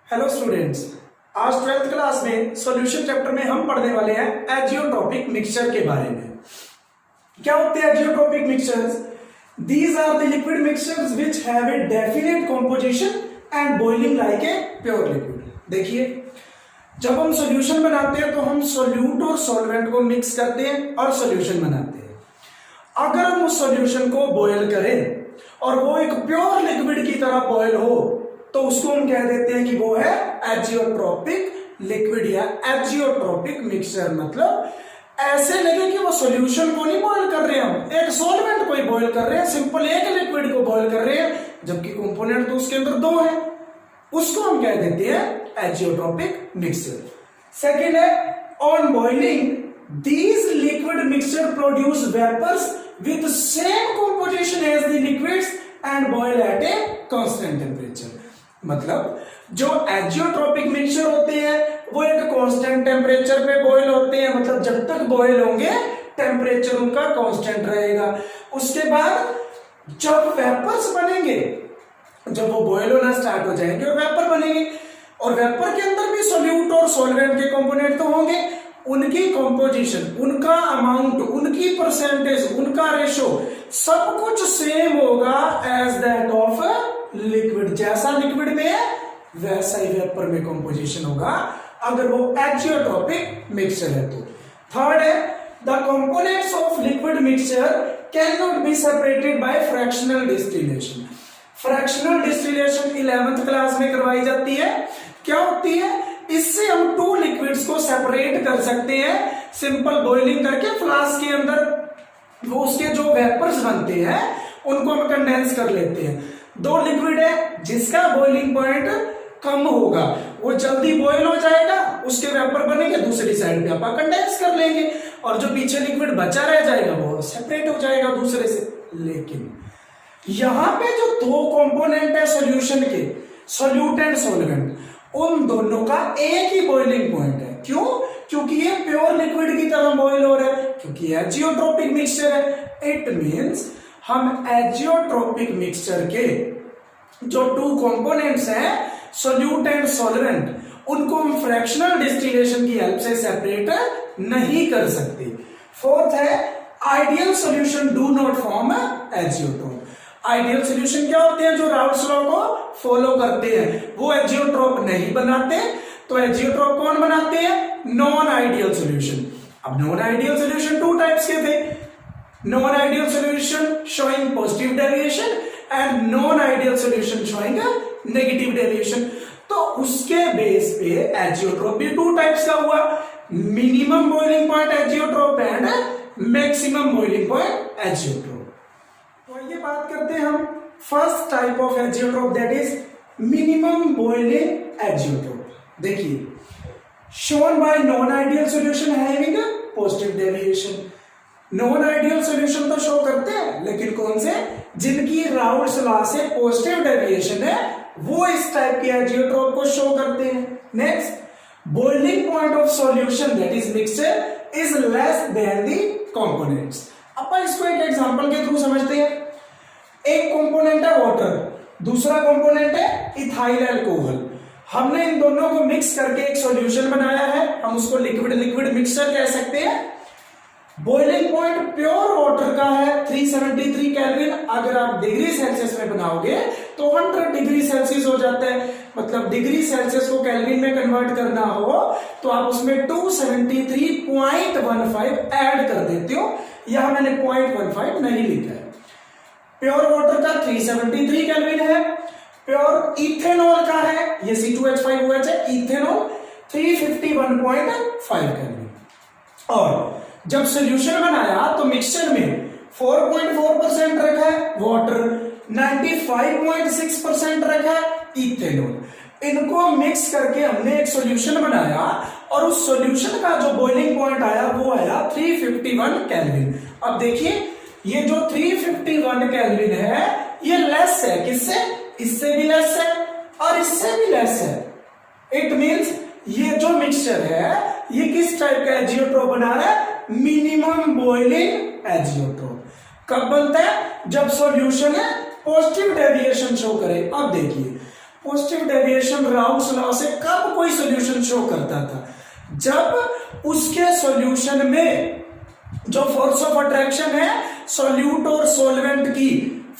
Hello students, आज 12th class में solution chapter में हम पढ़ने वाले हैं एजियोट्रोपिक मिक्सचर के बारे में। क्या होते हैं azeotropic mixtures? These are the liquid mixtures which have a definite composition and boiling like a pure liquid. देखिए, जब हम सॉल्यूशन बनाते हैं तो हम सोल्यूट और सॉल्वेंट को मिक्स करते हैं और सॉल्यूशन बनाते हैं। अगर हम उस सॉल्यूशन को बॉयल करें और वो एक प्योर लिक्विड की तरह बॉयल हो तो उसको हम कह देते हैं कि वो है एजियोट्रोपिक लिक्विड या एजियोट्रोपिक मिक्सचर। मतलब ऐसे लगे कि वो सॉल्यूशन को नहीं बॉयल कर रहे हैं, हम एक सॉल्वेंट को ही बॉयल कर रहे हैं, सिंपल एक लिक्विड को बॉयल कर रहे हैं, जबकि कंपोनेंट तो उसके अंदर दो है। उसको हम कह देते हैं एजियोट्रोपिक मिक्सचर। सेकेंड है, on boiling these liquid mixture produce vapours with same composition as the liquids and boil at a constant temperature. मतलब जो एजियोट्रोपिक मिक्सचर होते हैं वो एक कांस्टेंट टेम्परेचर पे बॉयल होते हैं, मतलब जब तक बॉयल होंगे टेम्परेचर उनका कांस्टेंट रहेगा। उसके बाद जब वेपर्स बनेंगे, जब वो बॉयल होना स्टार्ट हो जाएंगे और वेपर बनेंगे, और वेपर के अंदर भी सोल्यूट और सॉल्वेंट के कंपोनेंट तो होंगे, उनकी कंपोजिशन, उनका अमाउंट, उनकी परसेंटेज, उनका रेशो सब कुछ सेम होगा एज दैट ऑफ लिक्विड। जैसा लिक्विड में है वैसा ही वेपर में कंपोजिशन होगा अगर वो एजियोट्रोपिक मिक्सचर है तो। थर्ड है, the components of liquid mixture can not be separated by fractional distillation. Fractional distillation 11th class में करवाई जाती है। क्या होती है? इससे हम टू लिक्विड्स को सेपरेट कर सकते हैं सिंपल बॉइलिंग करके। फ्लास्क के अंदर वो उसके जो वेपर्स बनते हैं उनको हम कंडेंस कर लेते हैं। दो लिक्विड है जिसका बॉइलिंग पॉइंट कम होगा, वो जल्दी बॉयल हो जाएगा, उसके वेपर बनेंगे, दूसरी साइड पे आप कंडेंस कर लेंगे और जो पीछे लिक्विड बचा रह जाएगा वो सेपरेट हो जाएगा दूसरे से। लेकिन यहां पे जो दो कंपोनेंट है सॉल्यूशन के, सोल्यूट एंड सॉल्वेंट, उन दोनों का एक ही बॉइलिंग पॉइंट है। क्यों? क्योंकि ये प्योर लिक्विड की तरह बॉयल हो रहा है, क्योंकि एजियोट्रोपिक मिक्सचर है। इट मींस हम एजियोट्रोपिक मिक्सचर के जो टू कंपोनेंट्स हैं सोल्यूट एंड सॉल्वेंट, उनको हम फ्रैक्शनल डिस्टिलेशन की हेल्प से सेपरेट नहीं कर सकते। फोर्थ है, ideal solution do not form azeotrope. Ideal solution क्या होते हैं? जो राउट्स लॉ को फॉलो करते हैं, वो एजियोट्रोप नहीं बनाते। तो एजियोट्रोप कौन बनाते हैं? Non ideal solution. अब non ideal solution two types के थे, non ideal solution showing positive deviation and non ideal solution showing negative deviation. तो उसके बेस पे एजियोट्रोप भी टू टाइप्स का हुआ, minimum boiling point azeotrope and maximum boiling point azeotrope. तो ये बात करते हैं हम first type of azeotrope, that is minimum boiling azeotrope. देखिए, shown by non ideal solution having positive deviation. Non ideal solution तो शो करते हैं, लेकिन कौन से? जिनकी राउल्ट्स लॉ से पॉजिटिव डेविएशन है, वो इस टाइप के एजियोट्रोप को शो करते हैं। Next, boiling point of solution that is mixture is less than the components. अपन इसको एक एग्जांपल के थ्रू समझते हैं। एक कंपोनेंट है वाटर, दूसरा कंपोनेंट है इथाइल अल्कोहल। हमने इन दोनों को मिक्स करके एक सॉल्यूशन बनाया है, हम उसको लिक्विड लिक्विड मिक्सचर कह सकते हैं। बॉइलिंग पॉइंट प्योर वाटर का है 373 केल्विन। अगर आप डिग्री सेल्सियस में बनाओगे तो 100 डिग्री सेल्सियस हो जाता है। मतलब डिग्री सेल्सियस को केल्विन में कन्वर्ट करना हो तो आप उसमें 273.15 ऐड कर देते हो। यहां मैंने 0.15 नहीं लिखा है। प्योर वाटर का 373 केल्विन है। प्योर इथेनॉल का है, ये C2H5OH है, इथेनॉल 351.5 केल्विन। और जब सॉल्यूशन बनाया तो मिक्सचर में 4.4% रखा है वाटर, 95.6% रखा है इथेनॉल। इनको मिक्स करके हमने एक सॉल्यूशन बनाया और उस सॉल्यूशन का जो बॉइलिंग पॉइंट आया वो आया 351 केल्विन। अब देखिए, ये जो 351 केल्विन है ये लेस है किससे? इससे भी लेस है और इससे भी लेस है। इट मींस ये जो मिक्सचर है ये किस टाइप का एजियोट्रोप बना रहा है? Minimum boiling azeotrope. कब बनता है? जब सॉल्यूशन है पॉजिटिव डेविएशन शो करे। अब देखिए, पॉजिटिव डेविएशन राउल्स लॉ से कब कोई सॉल्यूशन शो करता था? जब उसके सॉल्यूशन में जो फोर्स ऑफ अट्रैक्शन है सॉल्यूट और सॉल्वेंट की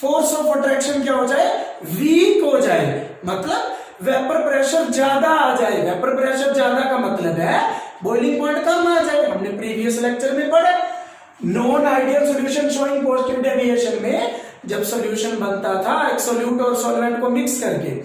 फोर्स ऑफ अट्रैक्शन क्या हो जाए? वीक हो जाए, मतलब वेपर प्रेशर ज्यादा आ जाए। वेपर प्रेशर ज्यादा का मतलब है बॉइलिंग पॉइंट कम आ जाए। हमने प्रीवियस लेक्चर में पढ़ा non ideal solution showing positive deviation में जब सॉल्यूशन बनता था एक सॉल्यूट और सॉल्वेंट को मिक्स करके,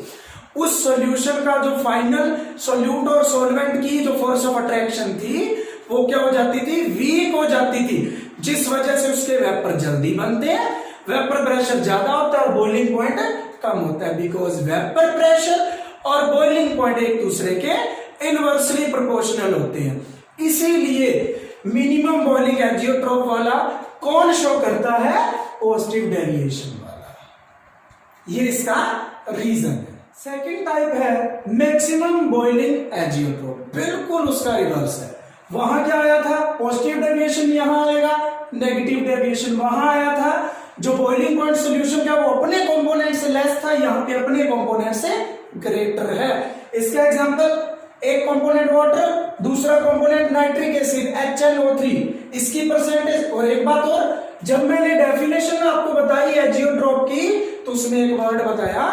उस सॉल्यूशन का जो फाइनल सॉल्यूट और सॉल्वेंट की जो फोर्स ऑफ अट्रैक्शन थी वो क्या हो जाती थी? वीक हो जाती थी, जिस वजह से उसके वेपर जल्दी बनते हैं, वेपर प्रेशर ज्यादा होता है और बॉइलिंग पॉइंट कम होता है। बिकॉज वेपर प्रेशर और बॉइलिंग पॉइंट एक दूसरे के इनवर्सली प्रोपोर्शनल होते हैं। इसीलिए मिनिमम बॉइलिंग एजियोट्रॉप वाला कौन शो करता है? पॉजिटिव डेविएशन वाला। ये इसका रीजन है। सेकंड टाइप है मैक्सिमम बॉइलिंग एजियोट्रॉप, बिल्कुल उसका रिवर्स है। वहां क्या आया था? पॉजिटिव डेविएशन यहां आएगा, नेगेटिव डेविएशन वहां आया था। जो बॉइलिंग पॉइंट सॉल्यूशन क्या वो अपने कंपोनेंट से लेस था, यहाँ पे अपने कंपोनेंट से ग्रेटर है। इसका एग्जांपल, एक कंपोनेंट वाटर, दूसरा कंपोनेंट नाइट्रिक एसिड HNO3, इसकी परसेंटेज। और एक बात और, जब मैंने डेफिनेशन आपको बताई एजियोट्रॉप की तो उसमें एक वर्ड बताया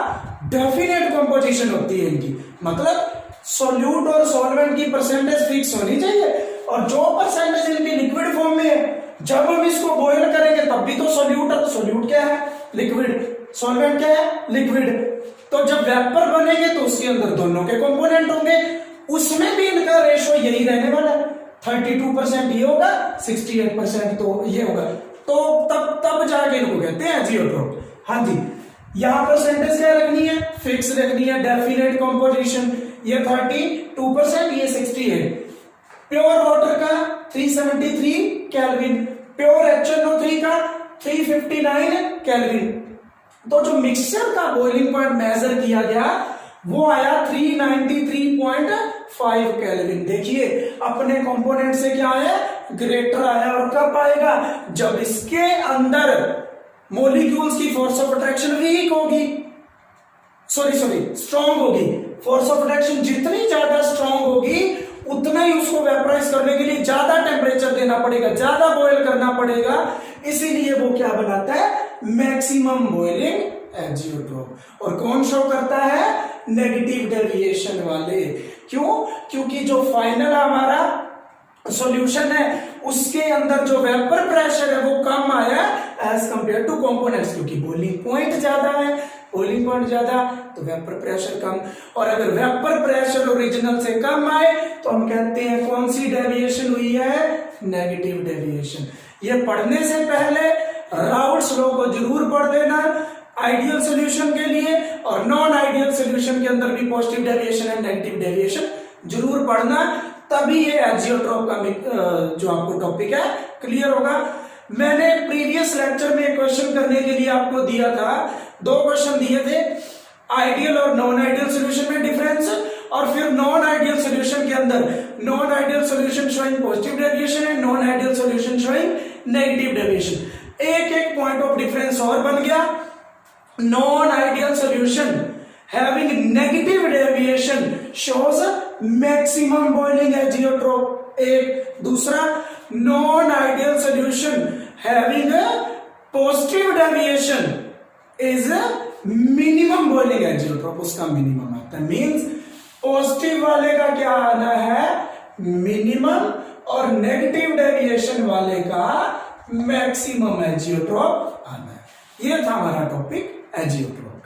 डेफिनेट कंपोजिशन होती है इनकी, मतलब सॉल्यूट और सॉल्वेंट की परसेंटेज फिक्स होनी चाहिए और जो परसेंटेज इनकी लिक्विड फॉर्म में है जब हम इसको बॉयल करेंगे तब भी तो सॉल्यूट क्या है? लिक्विड। सॉल्वेंट क्या है? लिक्विड। तो जब वेपर बनेंगे तो उसके अंदर दोनों के कंपोनेंट होंगे, उसमें भी इनका रेशो यही रहने वाला है। 32% ये होगा, 68% तो ये होगा। तो तब जाके इनको कहते हैं एजियोट्रॉप। हाँ जी, यहां परसेंटेज क्या रखनी है? फिक्स रखनी है, डेफिनेट कंपोजिशन। ये 32%, ये 68। प्योर वाटर का 373 केल्विन, प्योर HNO3 का 359 केल्विन। तो जो मिक्सचर का बॉइलिंग पॉइंट मेजर किया गया वो आया 393.5 केल्विन। देखिए अपने कंपोनेंट से क्या आया? ग्रेटर आया। और कब आएगा? जब इसके अंदर मॉलिक्यूल्स की फोर्स ऑफ अट्रैक्शन वीक होगी, स्ट्रॉन्ग होगी। फोर्स ऑफ अट्रैक्शन जितनी ज्यादा स्ट्रॉन्ग होगी उतना ही उसको वेपराइज करने के लिए ज्यादा टेम्परेचर देना पड़ेगा, ज्यादा बॉयल करना पड़ेगा। इसीलिए वो क्या बनाता है? Maximum boiling azeotrope. और कौन शो करता है? नेगेटिव डेविएशन वाले। क्यों? क्योंकि जो फाइनल हमारा सॉल्यूशन है उसके अंदर जो वेपर प्रेशर है वो कम आया एज कंपेयर टू कंपोनेंट्स, क्योंकि बॉइलिंग पॉइंट ज्यादा है, बॉइलिंग पॉइंट ज्यादा तो वेपर प्रेशर कम। और अगर वेपर प्रेशर ओरिजिनल से कम आए तो हम कहते हैं कौन सी डेविएशन हुई है? Negative deviation. ये पढ़ने से पहले राउल्स लॉ को जरूर पढ़ देना आइडियल सॉल्यूशन के लिए, और नॉन आइडियल सॉल्यूशन के अंदर भी positive deviation and negative deviation जरूर पढ़ना, तभी ये एजियोट्रॉप का जो आपको टॉपिक है क्लियर होगा। मैंने प्रीवियस लेक्चर में क्वेश्चन करने के लिए आपको दिया था, 2 क्वेश्चन दिए थे, आइडियल और नॉन आइडियल सॉल्यूशन में डिफरेंस, और फिर नॉन आइडियल सॉल्यूशन के अंदर non ideal solution showing positive deviation and non ideal solution showing negative deviation. एक पॉइंट ऑफ डिफरेंस और बन गया। Non ideal solution having negative deviation shows maximum boiling azeotrope। एक दूसरा non ideal solution having a positive deviation is a minimum boiling azeotrope, उसका minimum आता है। Means positive वाले का क्या आना है? मिनिमम, और नेगेटिव डेविएशन वाले का मैक्सिमम एजियोट्रोप आना है। ये था हमारा टॉपिक एजियोट्रोप।